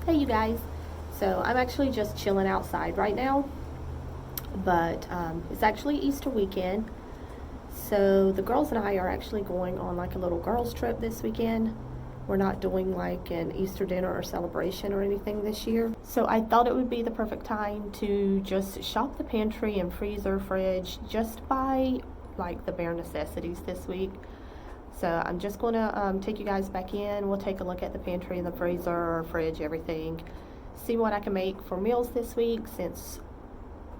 Hey you guys, so I'm actually just chilling outside right now, but it's actually Easter weekend. So the girls and I are actually going on like a little girls trip this weekend. We're not doing like an Easter dinner or celebration or anything this year. So I thought it would be the perfect time to just shop the pantry and freezer, fridge, just buy like the bare necessities this week. So I'm just going to take you guys back in. We'll take a look at the pantry and the freezer, fridge, everything. See what I can make for meals this week, since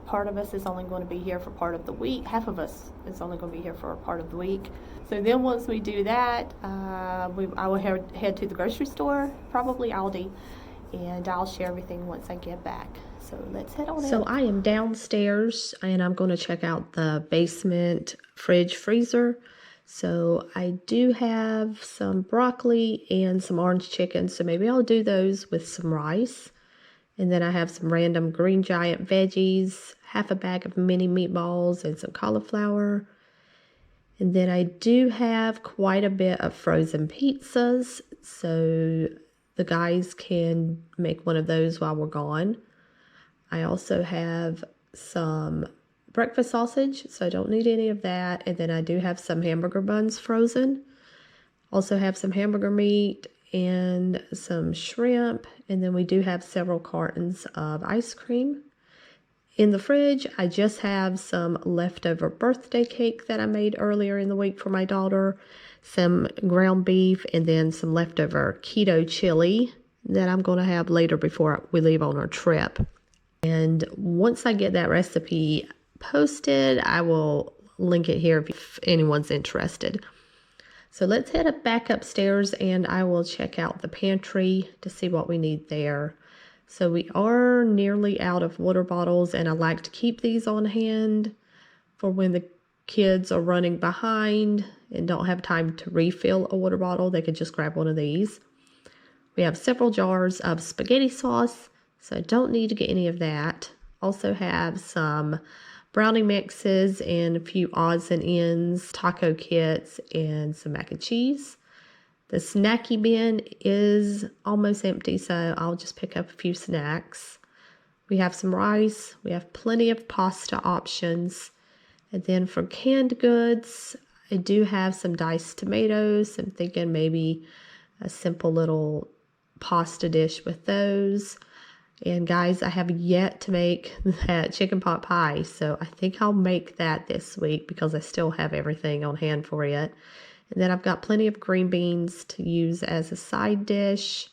part of us is only going to be here for part of the week. Half of us is only going to be here for a part of the week. So then once we do that, I will head to the grocery store, probably Aldi, and I'll share everything once I get back. So let's head on in. So I am downstairs and I'm going to check out the basement fridge freezer. So I do have some broccoli and some orange chicken, so maybe I'll do those with some rice. And then I have some random Green Giant veggies, half a bag of mini meatballs, and some cauliflower. And then I do have quite a bit of frozen pizzas, so the guys can make one of those while we're gone. I also have some breakfast sausage, so I don't need any of that. And then I do have some hamburger buns frozen. Also have some hamburger meat and some shrimp. And then we do have several cartons of ice cream. In the fridge, I just have some leftover birthday cake that I made earlier in the week for my daughter, some ground beef, and then some leftover keto chili that I'm going to have later before we leave on our trip. And once I get that recipe posted, I will link it here if anyone's interested. So let's head back upstairs and I will check out the pantry to see what we need there. So we are nearly out of water bottles, and I like to keep these on hand for when the kids are running behind and don't have time to refill a water bottle. They could just grab one of these. We have several jars of spaghetti sauce, so I don't need to get any of that. Also have some brownie mixes and a few odds and ends, taco kits, and some mac and cheese. The snacky bin is almost empty, so I'll just pick up a few snacks. We have some rice. We have plenty of pasta options. And then for canned goods, I do have some diced tomatoes. I'm thinking maybe a simple little pasta dish with those. And guys, I have yet to make that chicken pot pie, so I think I'll make that this week because I still have everything on hand for it. And then I've got plenty of green beans to use as a side dish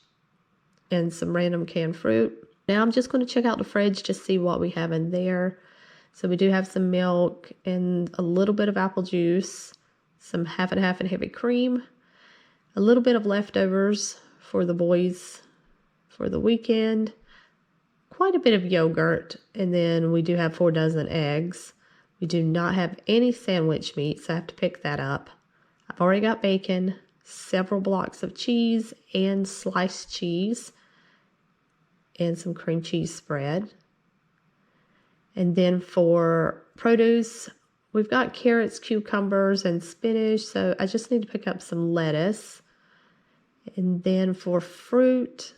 and some random canned fruit. Now I'm just going to check out the fridge to see what we have in there. So we do have some milk and a little bit of apple juice, some half and half and heavy cream, a little bit of leftovers for the boys for the weekend, quite a bit of yogurt, and then we do have 4 dozen eggs. We do not have any sandwich meat, so I have to pick that up. I've already got bacon, several blocks of cheese and sliced cheese, and some cream cheese spread. And then for produce, we've got carrots, cucumbers, and spinach, so I just need to pick up some lettuce. And then for fruit,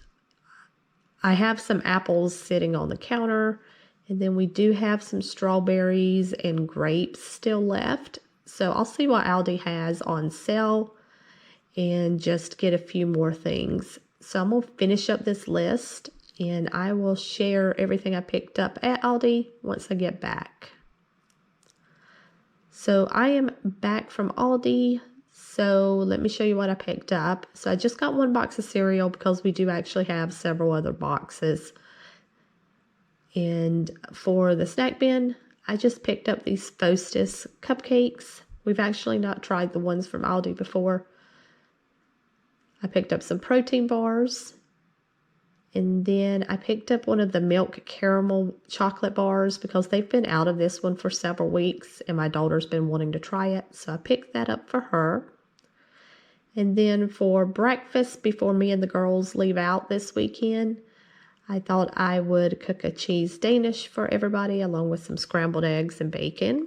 I have some apples sitting on the counter, and then we do have some strawberries and grapes still left. So I'll see what Aldi has on sale and just get a few more things. So I'm going to finish up this list and I will share everything I picked up at Aldi once I get back. So I am back from Aldi. So let me show you what I picked up. So I just got 1 box of cereal because we do actually have several other boxes. And for the snack bin, I just picked up these Fostis cupcakes. We've actually not tried the ones from Aldi before. I picked up some protein bars. And then I picked up one of the milk caramel chocolate bars because they've been out of this one for several weeks and my daughter's been wanting to try it. So I picked that up for her. And then for breakfast, before me and the girls leave out this weekend, I thought I would cook a cheese Danish for everybody along with some scrambled eggs and bacon.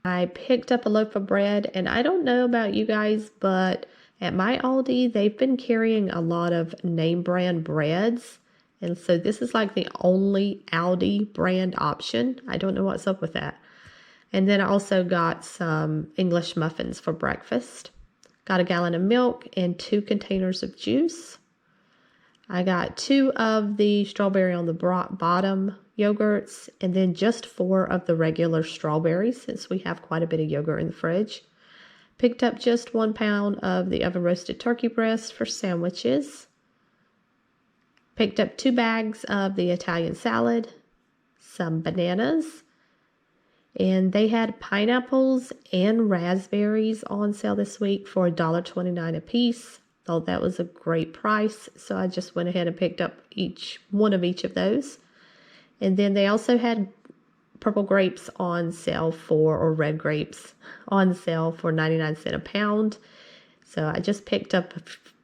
I picked up a loaf of bread, and I don't know about you guys, but At my Aldi, they've been carrying a lot of name brand breads. And so this is like the only Aldi brand option. I don't know what's up with that. And then I also got some English muffins for breakfast. Got a gallon of milk and 2 containers of juice. I got 2 of the strawberry on the bottom yogurts, and then just 4 of the regular strawberries since we have quite a bit of yogurt in the fridge. Picked up just 1 pound of the oven roasted turkey breast for sandwiches. Picked up 2 bags of the Italian salad, some bananas, and they had pineapples and raspberries on sale this week for $1.29 a piece. Thought that was a great price, so I just went ahead and picked up one of each of those. And then they also had purple grapes on sale or red grapes on sale for 99 cents a pound. So I just picked up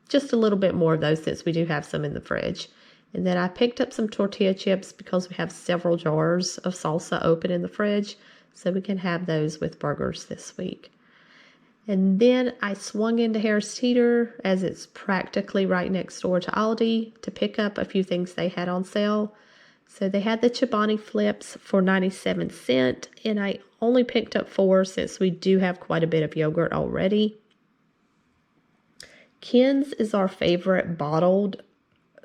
just a little bit more of those since we do have some in the fridge. And then I picked up some tortilla chips because we have several jars of salsa open in the fridge, so we can have those with burgers this week. And then I swung into Harris Teeter, as it's practically right next door to Aldi, to pick up a few things they had on sale. So they had the Chobani flips for 97 cents, and I only picked up 4 since we do have quite a bit of yogurt already. Ken's is our favorite bottled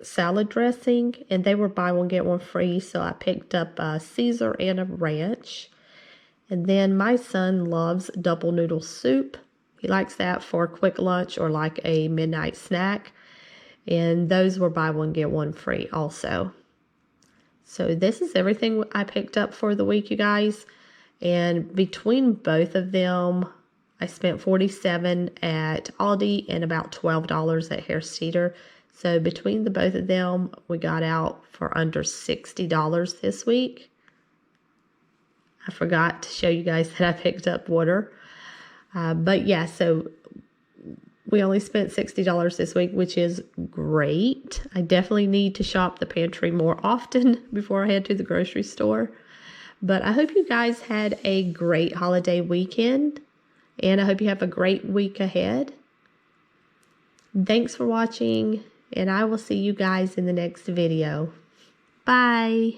salad dressing, and they were buy one get one free, so I picked up a Caesar and a ranch. And then my son loves double noodle soup. He likes that for a quick lunch or like a midnight snack. And those were buy one get one free also. So this is everything I picked up for the week, you guys. And between both of them, I spent $47 at Aldi and about $12 at Harris Teeter. So between the both of them, we got out for under $60 this week. I forgot to show you guys that I picked up water. But yeah, so we only spent $60 this week, which is great. I definitely need to shop the pantry more often before I head to the grocery store. But I hope you guys had a great holiday weekend, and I hope you have a great week ahead. Thanks for watching, and I will see you guys in the next video. Bye.